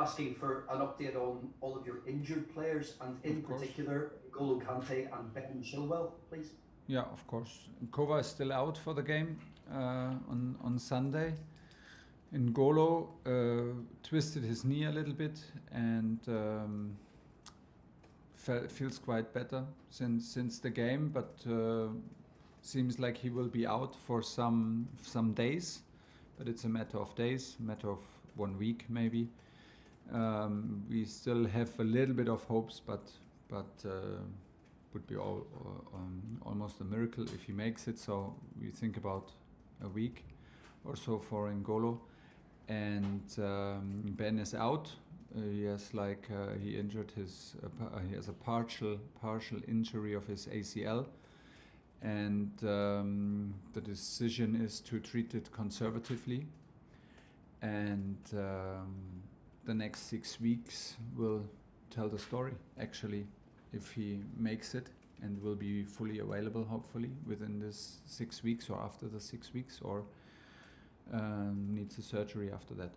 asking for an update on all of your injured players, and in particular, N'Golo Kante and Ben Chilwell, please. Yeah, of course. Kova is still out for the game on Sunday. N'Golo twisted his knee a little bit and feels quite better since the game, but seems like he will be out for some days, but it's a matter of days, matter of 1 week maybe. We still have a little bit of hopes, but would be almost a miracle if he makes it. So we think about a week or so for N'Golo. And Ben is out. He has he injured his. He has a partial injury of his ACL, and the decision is to treat it conservatively. And the next 6 weeks will tell the story. Actually, if he makes it and will be fully available, hopefully within this 6 weeks or after the 6 weeks, or needs a surgery after that.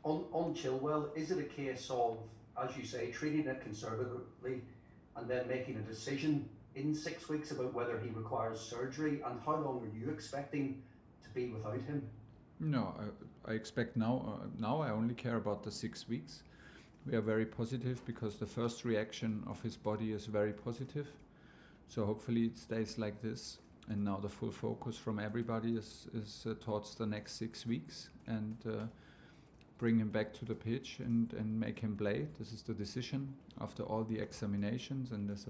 On Chilwell, is it a case of, as you say, treating it conservatively and then making a decision in 6 weeks about whether he requires surgery? And how long are you expecting to be without him? No, I expect now. Now I only care about the 6 weeks. We are very positive because the first reaction of his body is very positive. So hopefully it stays like this. And now the full focus from everybody is towards the next 6 weeks, and bring him back to the pitch and make him play. This is the decision after all the examinations, and this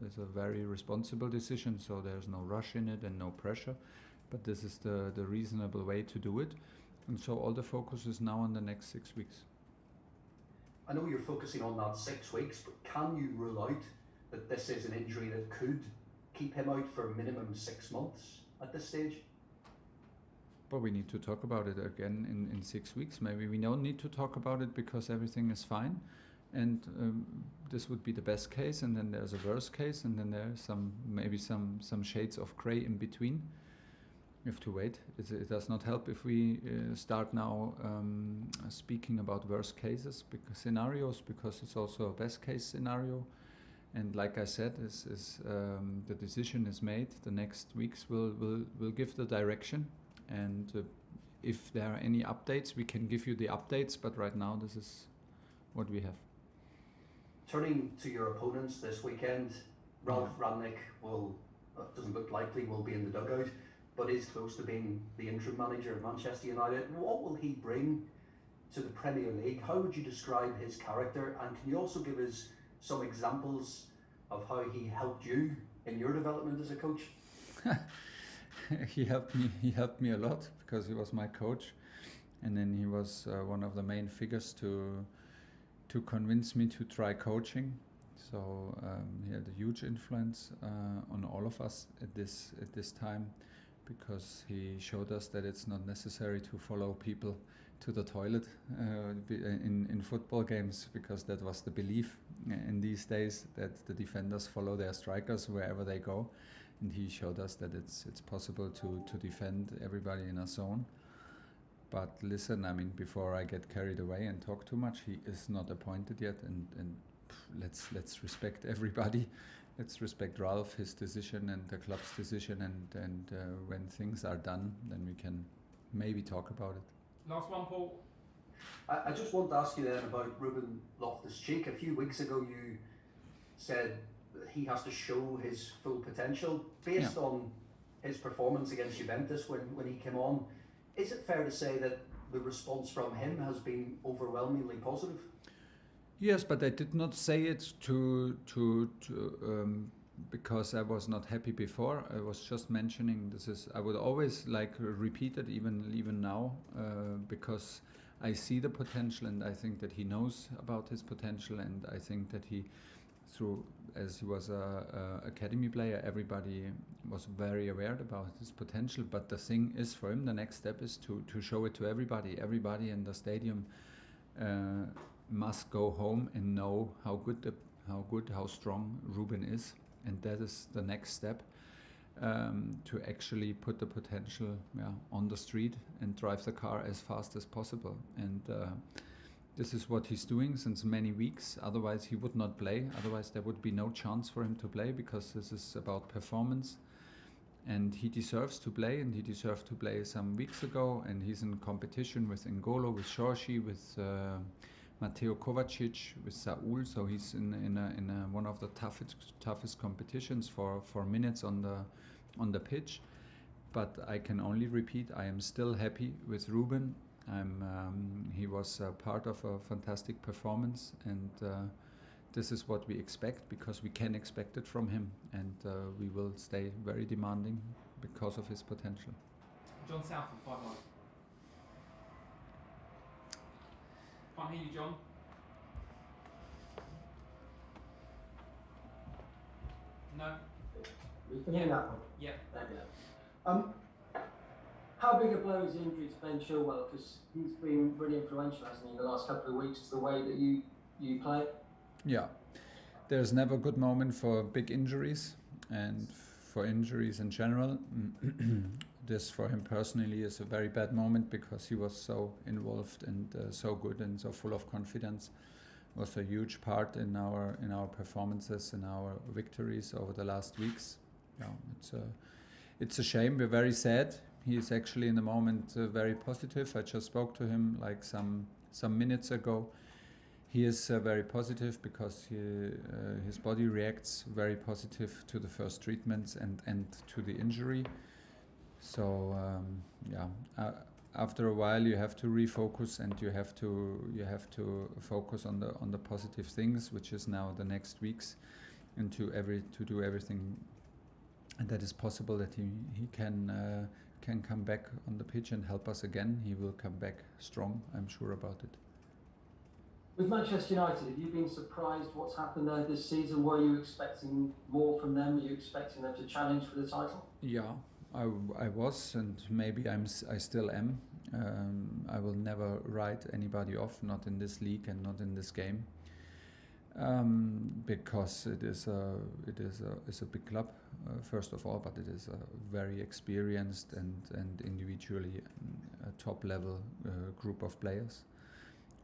is a very responsible decision. So there's no rush in it and no pressure, but this is the reasonable way to do it. And so all the focus is now on the next 6 weeks. I know you're focusing on that 6 weeks, but can you rule out that this is an injury that could keep him out for minimum 6 months at this stage? But we need to talk about it again in 6 weeks. Maybe we don't need to talk about it because everything is fine, and this would be the best case, and then there's a worst case, and then there's maybe some shades of grey in between. We have to wait. It does not help if we start now speaking about worst cases scenarios, because it's also a best case scenario. And like I said, the decision is made. The next weeks will give the direction. And if there are any updates, we can give you the updates. But right now, this is what we have. Turning to your opponents this weekend, Ralf Rangnick doesn't look likely will be in the dugout, but is close to being the interim manager of Manchester United. What will he bring to the Premier League? How would you describe his character? And can you also give us some examples of how he helped you in your development as a coach? He helped me a lot because he was my coach, and then he was one of the main figures to convince me to try coaching. So he had a huge influence on all of us at this time, because he showed us that it's not necessary to follow people to the toilet in football games, because that was the belief in these days, that the defenders follow their strikers wherever they go. And he showed us that it's possible to defend everybody in a zone. But listen, I mean, before I get carried away and talk too much, he is not appointed yet, and let's respect everybody. Let's respect Ralf, his decision, and the club's decision, and when things are done, then we can maybe talk about it. Last one, Paul. I just want to ask you then about Ruben Loftus-Cheek. A few weeks ago you said that he has to show his full potential based on his performance against Juventus when he came on. Is it fair to say that the response from him has been overwhelmingly positive? Yes, but I did not say it because I was not happy before. I was just mentioning I would always repeat it even now, because I see the potential, and I think that he knows about his potential, and I think that as he was a academy player, everybody was very aware about his potential. But the thing is, for him, the next step is to show it to everybody. Everybody in the stadium must go home and know how strong Ruben is, and that is the next step, to actually put the potential on the street and drive the car as fast as possible. And this is what he's doing since many weeks. Otherwise, he would not play. Otherwise, there would be no chance for him to play, because this is about performance. And he deserves to play, and he deserved to play some weeks ago. And he's in competition with N'Golo, with Chorshi, with Mateo Kovacic, with Saul. So he's in one of the toughest competitions for minutes on the pitch. But I can only repeat, I am still happy with Ruben. He was part of a fantastic performance, and this is what we expect, because we can expect it from him, and we will stay very demanding because of his potential. John South from 5-1. Can't hear you, John. No. We can hear that one. Yeah. There we go. How big a blow is the injury to Ben Chilwell? Because he's been really influential, hasn't he, in the last couple of weeks, to the way that you play? Yeah, there's never a good moment for big injuries, and for injuries in general. This for him personally is a very bad moment, because he was so involved and so good and so full of confidence. Was a huge part in our performances, in our victories over the last weeks. Yeah, it's a shame. We're very sad. He is actually in the moment very positive. I just spoke to him like some minutes ago. He is very positive, because his body reacts very positive to the first treatments and to the injury. So after a while you have to refocus, and you have to focus on the positive things, which is now the next weeks, and to do everything that is possible, that he can come back on the pitch and help us again. He will come back strong, I'm sure about it. With Manchester United, have you been surprised what's happened there this season? Were you expecting more from them? Were you expecting them to challenge for the title? Yeah, I was, and maybe I still am. I will never write anybody off, not in this league and not in this game, because it is a big club, first of all, but it is a very experienced and individually a top level group of players.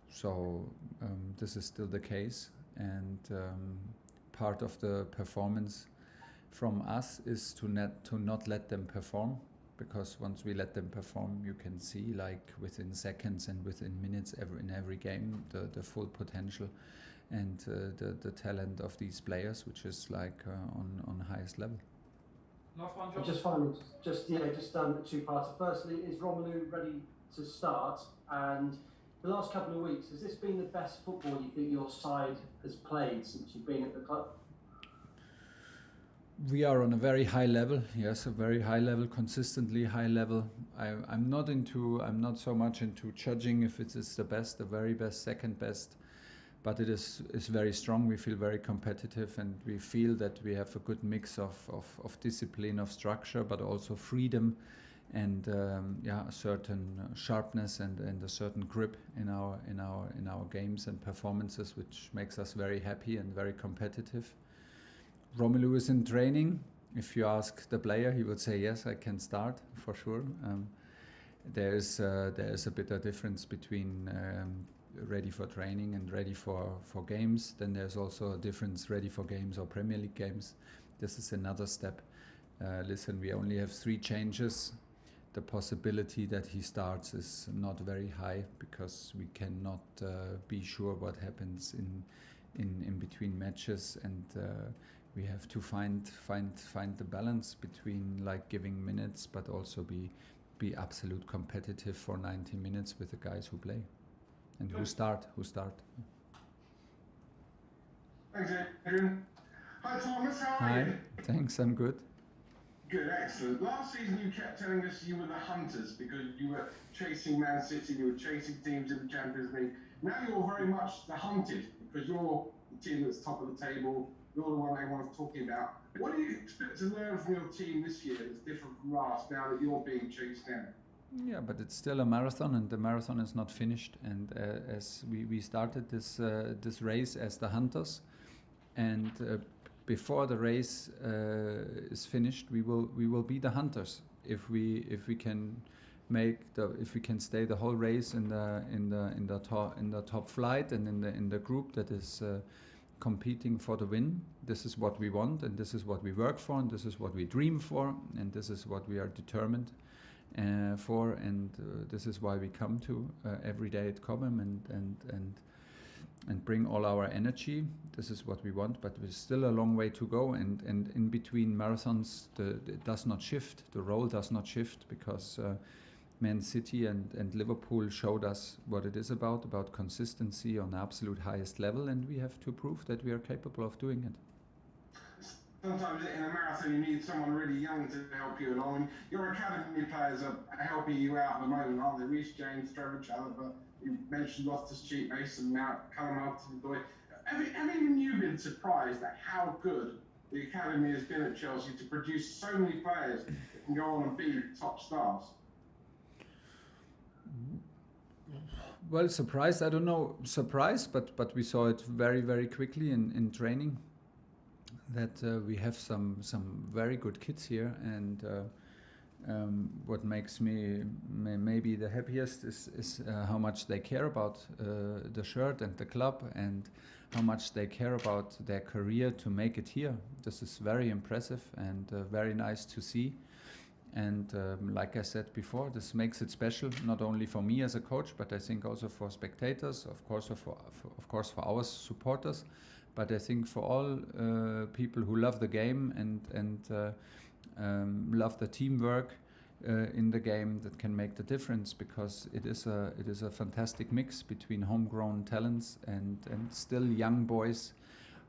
So this is still the case, and part of the performance from us is to not let them perform, because once we let them perform, you can see, like, within seconds and within minutes in every game, the full potential and the talent of these players, which is like on highest level. Last one, John. Just finally, just 2-parter. Firstly, is Romelu ready to start? And the last couple of weeks, has this been the best football you think your side has played since you've been at the club? We are on a very high level, yes, a very high level, consistently high level. I'm not so much into judging if it is the best, the very best, second best, but it is very strong. We feel very competitive, and we feel that we have a good mix of discipline, of structure, but also freedom, and a certain sharpness and a certain grip in our games and performances, which makes us very happy and very competitive. Romelu is in training. If you ask the player, he would say, yes, I can start for sure. There is a bit of difference between ready for training and ready for games. Then there's also a difference, ready for games or Premier League games. This is another step. Listen, we only have 3 changes. The possibility that he starts is not very high, because we cannot be sure what happens in between matches, and we have to find the balance between, like, giving minutes, but also be absolute competitive for 90 minutes with the guys who play and who start. Thanks, Adrian. Hi, Thomas. How are you? Thanks. I'm good. Good, excellent. Last season you kept telling us you were the hunters, because you were chasing Man City, you were chasing teams in the Champions League. Now you're very much the hunted, because you're the team that's top of the table. You're the one everyone's talking about. What do you expect to learn from your team this year that's different from last, now that you're being chased down? Yeah, but it's still a marathon, and the marathon is not finished. And as we started this race as the hunters, and before the race is finished, we will be the hunters. If we can if we can stay the whole race in the top flight and in the group that is competing for the win. This is what we want, and this is what we work for, and this is what we dream for, and this is what we are determined for, and this is why we come to every day at Cobham and bring all our energy. This is what we want, but there's still a long way to go, and in between marathons it does not shift, the role does not shift, because Man City and Liverpool showed us what it is about consistency on the absolute highest level, and we have to prove that we are capable of doing it. Sometimes in a marathon you need someone really young to help you along, and your academy players are helping you out at the moment, aren't they? Reece James, Trevor Chalobah, you mentioned Loftus-Cheek, Mason Mount, Callum Hudson-Odoi. Have even you been surprised at how good the academy has been at Chelsea to produce so many players that can go on and be top stars? Well, surprised, I don't know, surprised, but we saw it very, very quickly in training, that we have some very good kids here, and what makes me maybe the happiest is how much they care about the shirt and the club, and how much they care about their career to make it here. This is very impressive and very nice to see. And like I said before, this makes it special, not only for me as a coach, but I think also for spectators, of course for our supporters, but I think for all people who love the game and love the teamwork in the game, that can make the difference, because it is a fantastic mix between homegrown talents and still young boys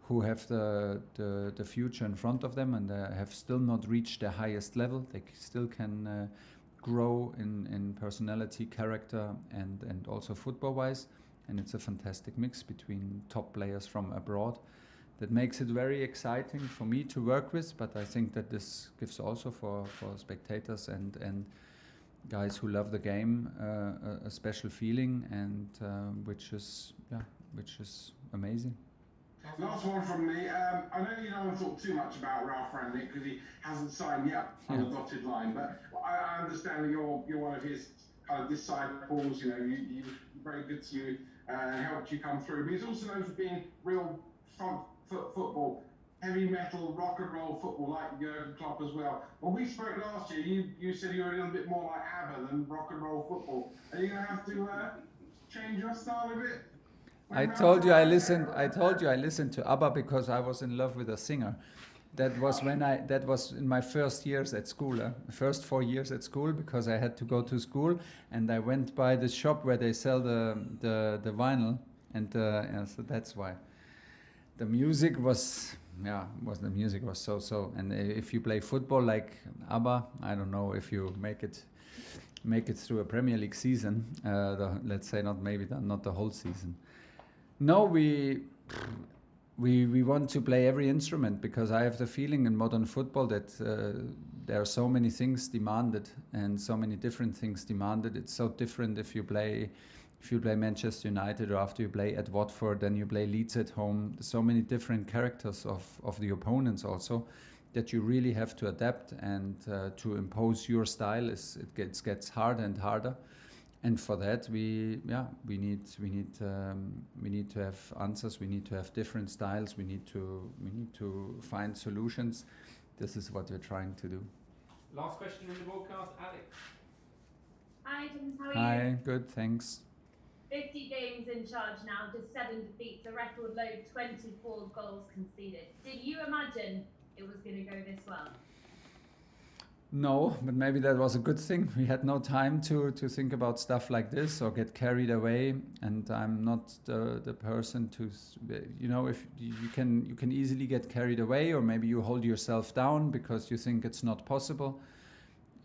who have the future in front of them, and have still not reached their highest level. They still can grow in personality, character, and also football-wise. And it's a fantastic mix between top players from abroad that makes it very exciting for me to work with. But I think that this gives also for spectators and guys who love the game a special feeling, and which is amazing. Last one from me. I know you don't want to talk too much about Ralph Rangnick because he hasn't signed yet on the dotted line, but I understand that you're one of his kind of disciples. You know, he was very good to you and helped you come through. But he's also known for being real front foot football, heavy metal, rock and roll football, like Jurgen Klopp as well. When we spoke last year, you said you were a little bit more like ABBA than rock and roll football. Are you going to have to change your style a bit? I told you I listened to ABBA because I was in love with a singer. That was in my first years at school, first 4 years at school, because I had to go to school, and I went by the shop where they sell the vinyl, and so that's why. The music was so, and if you play football like ABBA, I don't know if you make it through a Premier League season. Let's say not the whole season. No, we want to play every instrument, because I have the feeling in modern football that there are so many things demanded and so many different things demanded. It's so different if you play Manchester United, or after you play at Watford, then you play Leeds at home. There's so many different characters of the opponents also, that you really have to adapt, and to impose your style it gets harder and harder. And for that, we need to have answers. We need to have different styles. We need to find solutions. This is what we're trying to do. Last question in the broadcast, Alex. Hi, James. How are you? Hi, good, thanks. 50 games in charge now, just 7 defeats, a record low 24 goals conceded. Did you imagine it was going to go this well? No, but maybe that was a good thing. We had no time to think about stuff like this or get carried away. And I'm not the person to, if you can easily get carried away, or maybe you hold yourself down because you think it's not possible.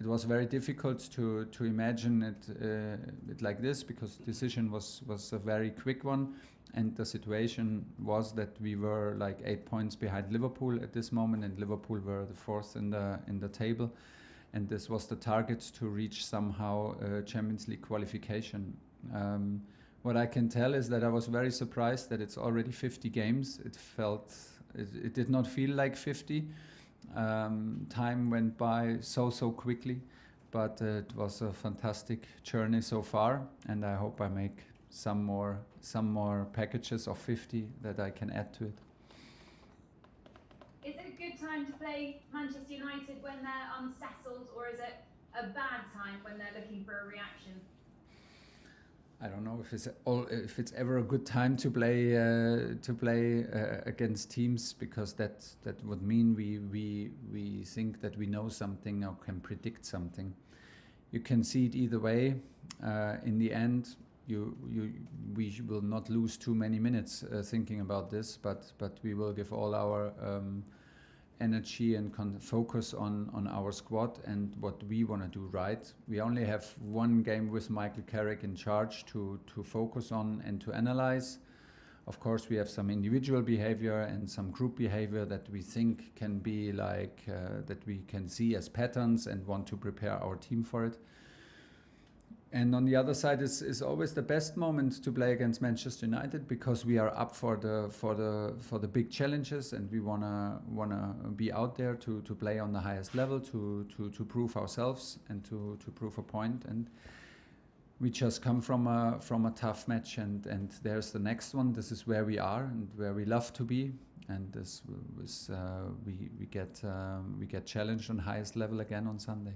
It was very difficult to imagine it like this, because the decision was a very quick one, and the situation was that we were like 8 points behind Liverpool at this moment, and Liverpool were the fourth in the table, and this was the target to reach somehow Champions League qualification. What I can tell is that I was very surprised that it's already 50 games. It did not feel like 50. Time went by so quickly, but it was a fantastic journey so far, and I hope I make some more packages of 50 that I can add to it. Is it a good time to play Manchester United when they're unsettled, or is it a bad time when they're looking for a reaction? I don't know if it's ever a good time to play against teams, because that would mean we think that we know something or can predict something. You can see it either way. In the end, we will not lose too many minutes thinking about this, but we will give all our energy and focus on our squad and what we want to do right. We only have one game with Michael Carrick in charge to focus on and to analyze. Of course, we have some individual behavior and some group behavior that we think can be like that we can see as patterns and want to prepare our team for it. And on the other side is always the best moment to play against Manchester United, because we are up for the big challenges, and we wanna be out there to play on the highest level, to prove ourselves and to prove a point. And we just come from a tough match, and there's the next one. This is where we are and where we love to be, and this was we get challenged on highest level again on Sunday.